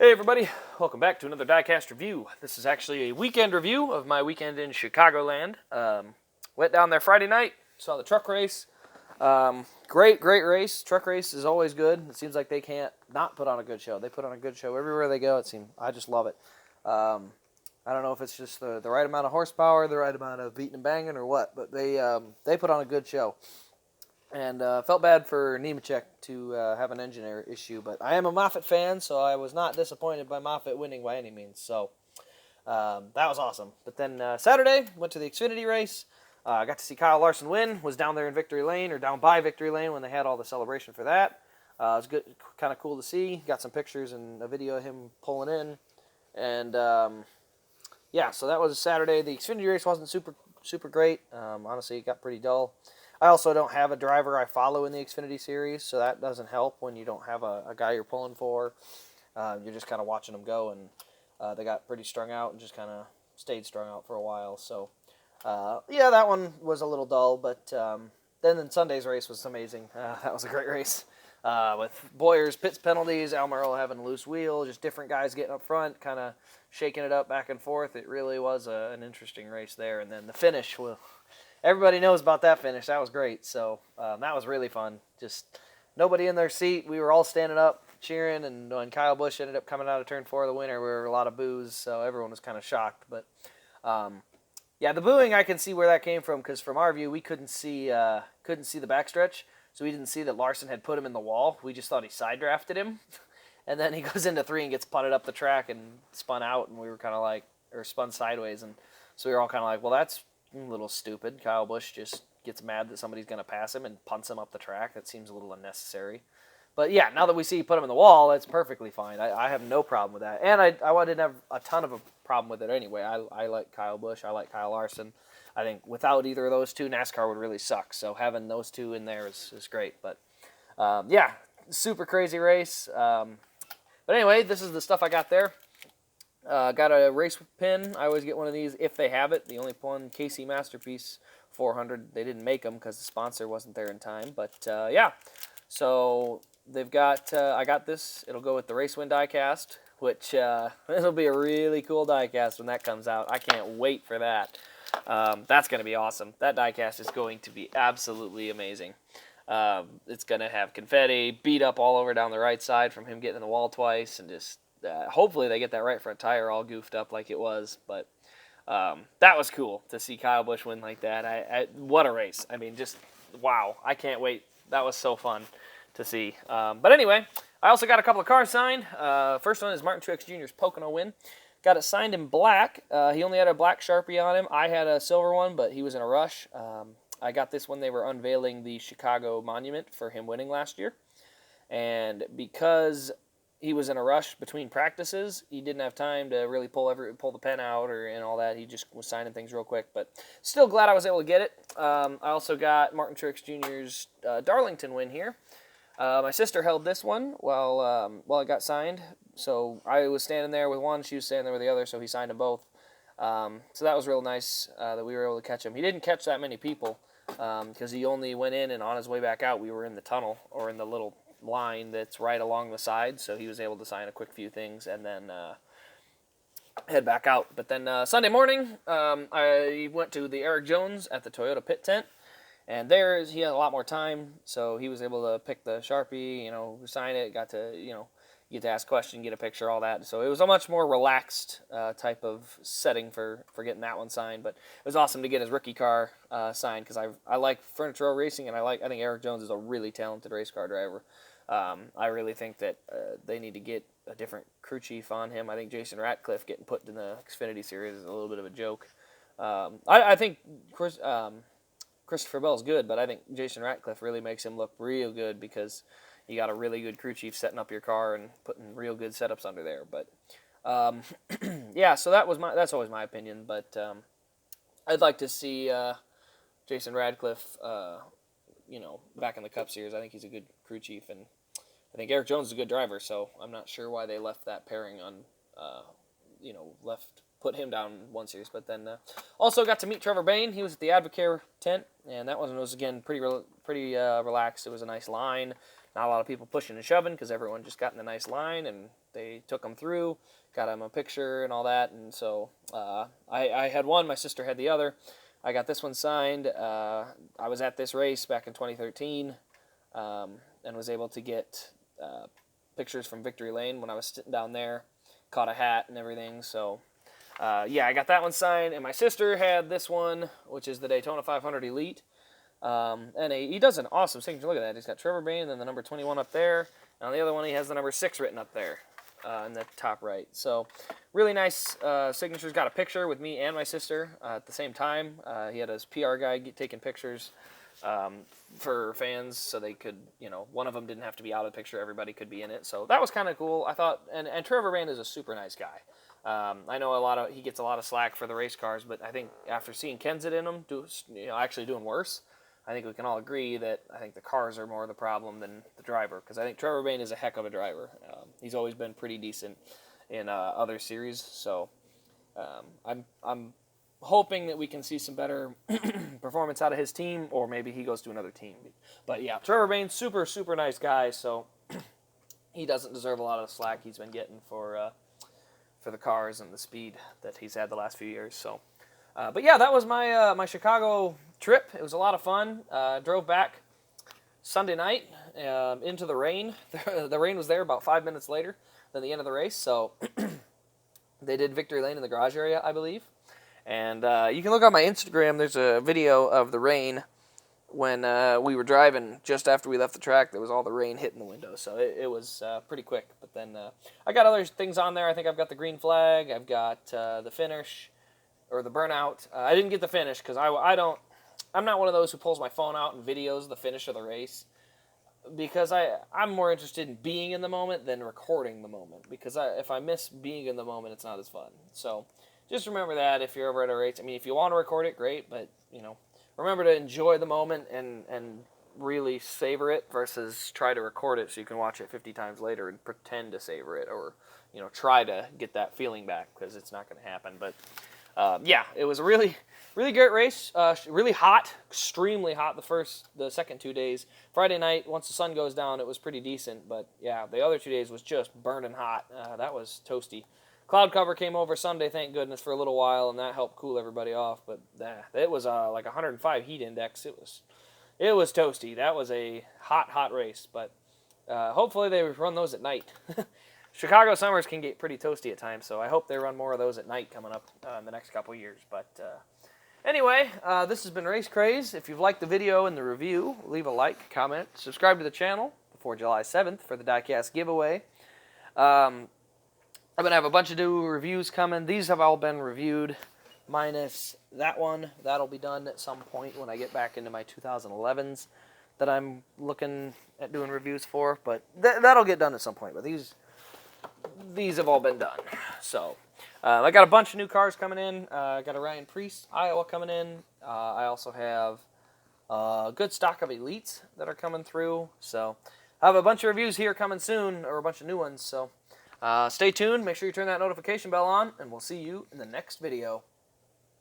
Hey everybody, welcome back to another Diecast review. This is actually a weekend review of my weekend in Chicagoland. Went down there Friday night, saw the truck race. Great race. Truck race is always good. It seems like they can't not put on a good show. They put on a good show everywhere they go, it seems. I just love it. I don't know if it's just the right amount of horsepower, the right amount of beating and banging or what, but they put on a good show. And felt bad for Nemechek to have an engine error issue, but I am a Moffitt fan, so I was not disappointed by Moffitt winning by any means. So that was awesome. But then Saturday, went to the Xfinity race. I got to see Kyle Larson win. Was down there in Victory Lane, or down by Victory Lane when they had all the celebration for that. It was good, kind of cool to see. Got some pictures and a video of him pulling in. And yeah, so that was Saturday. The Xfinity race wasn't super great. Honestly, it got pretty dull. I also don't have a driver I follow in the Xfinity series, so that doesn't help when you don't have a guy you're pulling for. You're just kind of watching them go, and they got pretty strung out and just kind of stayed strung out for a while. So, yeah, that one was a little dull, but then Sunday's race was amazing. That was a great race. With Boyer's pits penalties, Almirola having a loose wheel, just different guys getting up front, kind of shaking it up back and forth. It really was an interesting race there. And then the finish, well, everybody knows about that finish. That was great. So that was really fun. Just nobody in their seat. We were all standing up cheering, and when Kyle Busch ended up coming out of turn 4 of the winner, we were a lot of boos, so everyone was kind of shocked. But yeah, the booing, I can see where that came from, because from our view, we couldn't see the backstretch, so we didn't see that Larson had put him in the wall. We just thought he side drafted him, and then he goes into 3 and gets putted up the track and spun out, and we were kind of like, or spun sideways, and so we were all kind of like, well, that's a little stupid. Kyle Busch just gets mad that somebody's going to pass him and punts him up the track. That seems a little unnecessary. But yeah, now that we see you put him in the wall, that's perfectly fine. I have no problem with that. And I didn't have a ton of a problem with it anyway. I like Kyle Busch. I like Kyle Larson. I think without either of those two, NASCAR would really suck. So having those two in there is great. But yeah, super crazy race. But anyway, this is the stuff I got there. Got a race pin. I always get one of these if they have it. The only one, KC Masterpiece 400. They didn't make them because the sponsor wasn't there in time. But yeah, so they've got. I got this. It'll go with the Race Win diecast, which it'll be a really cool diecast when that comes out. I can't wait for that. That's going to be awesome. That diecast is going to be absolutely amazing. It's going to have confetti, beat up all over down the right side from him getting in the wall twice, and just hopefully they get that right front tire all goofed up like it was. But that was cool to see Kyle Busch win like that. What a race. I mean, just wow. I can't wait. That was so fun to see. But anyway, I also got a couple of cars signed. First one is Martin Truex Jr.'s Pocono win. Got it signed in black. He only had a black Sharpie on him. I had a silver one, but he was in a rush. I got this when they were unveiling the Chicago monument for him winning last year. And because he was in a rush between practices, he didn't have time to really pull the pen out and all that. He just was signing things real quick. But still glad I was able to get it. I also got Martin Truex Jr.'s Darlington win here. My sister held this one while it got signed. So I was standing there with one, she was standing there with the other, so he signed them both. So that was real nice that we were able to catch him. He didn't catch that many people because he only went in, and on his way back out, we were in the tunnel or in the little line that's right along the side. So he was able to sign a quick few things and then head back out. But then Sunday morning, I went to the Eric Jones at the Toyota pit tent. And there, he had a lot more time, so he was able to pick the Sharpie, sign it, got to, get to ask questions, get a picture, all that. So it was a much more relaxed type of setting for getting that one signed. But it was awesome to get his rookie car signed because I like Furniture Row Racing, and I think Eric Jones is a really talented race car driver. I really think that they need to get a different crew chief on him. I think Jason Ratcliffe getting put in the Xfinity Series is a little bit of a joke. I think Christopher Bell's good, but I think Jason Ratcliffe really makes him look real good because you got a really good crew chief setting up your car and putting real good setups under there. But yeah, so that's always my opinion. But I'd like to see Jason Radcliffe, back in the Cup Series. I think he's a good crew chief, and I think Eric Jones is a good driver. So I'm not sure why they left that pairing on, put him down one series. But then also got to meet Trevor Bayne. He was at the Advocare tent, and that one was again pretty relaxed. It was a nice line. not a lot of people pushing and shoving because everyone just got in a nice line and they took them through, got them a picture and all that. And so I had one, my sister had the other. I got this one signed. I was at this race back in 2013 and was able to get pictures from Victory Lane when I was sitting down there, caught a hat and everything. So yeah, I got that one signed, and my sister had this one, which is the Daytona 500 Elite. And he does an awesome signature. Look at that. He's got Trevor Bayne and then the number 21 up there. And on the other one, he has the number 6 written up there in the top right. So really nice signatures. Got a picture with me and my sister at the same time. He had his PR guy taking pictures for fans so they could, one of them didn't have to be out of the picture. Everybody could be in it. So that was kind of cool. I thought, and Trevor Bayne is a super nice guy. I know he gets a lot of slack for the race cars, but I think after seeing Kenseth in them, actually doing worse, I think we can all agree that I think the cars are more the problem than the driver, because I think Trevor Bayne is a heck of a driver. He's always been pretty decent in other series, so I'm hoping that we can see some better performance out of his team, or maybe he goes to another team. But yeah, Trevor Bayne, super, super nice guy, so he doesn't deserve a lot of slack he's been getting for the cars and the speed that he's had the last few years. So, but yeah, that was my my Chicago trip. It was a lot of fun. Drove back Sunday night into the rain. The rain was there about 5 minutes later than the end of the race. So they did Victory Lane in the garage area, I believe. And you can look on my Instagram. There's a video of the rain when we were driving just after we left the track. There was all the rain hitting the window, so it was pretty quick. But then I got other things on there. I think I've got the green flag. I've got the finish or the burnout. I didn't get the finish because I'm not one of those who pulls my phone out and videos the finish of the race, because I'm more interested in being in the moment than recording the moment, because if I miss being in the moment, it's not as fun. So just remember that if you're ever at a race. I mean, if you want to record it, great, but remember to enjoy the moment and really savor it versus try to record it so you can watch it 50 times later and pretend to savor it, or try to get that feeling back, because it's not going to happen. But yeah, it was a really, really great race. Really hot, extremely hot the second 2 days. Friday night, once the sun goes down, it was pretty decent. But yeah, the other 2 days was just burning hot. That was toasty. Cloud cover came over Sunday, thank goodness, for a little while, and that helped cool everybody off. But it was like 105 heat index. It was toasty. That was a hot race. But hopefully they run those at night. Chicago summers can get pretty toasty at times, so I hope they run more of those at night coming up in the next couple years. But anyway, this has been Race Craze. If you've liked the video and the review, leave a like, comment, subscribe to the channel before July 7th for the diecast giveaway. I'm going to have a bunch of new reviews coming. These have all been reviewed, minus that one. That'll be done at some point when I get back into my 2011s that I'm looking at doing reviews for. But that'll get done at some point. But these have all been done. So I got a bunch of new cars coming in. I got a Ryan Preece Iowa coming in. I also have a good stock of Elites that are coming through. So I have a bunch of reviews here coming soon, or a bunch of new ones. So stay tuned. Make sure you turn that notification bell on, and we'll see you in the next video.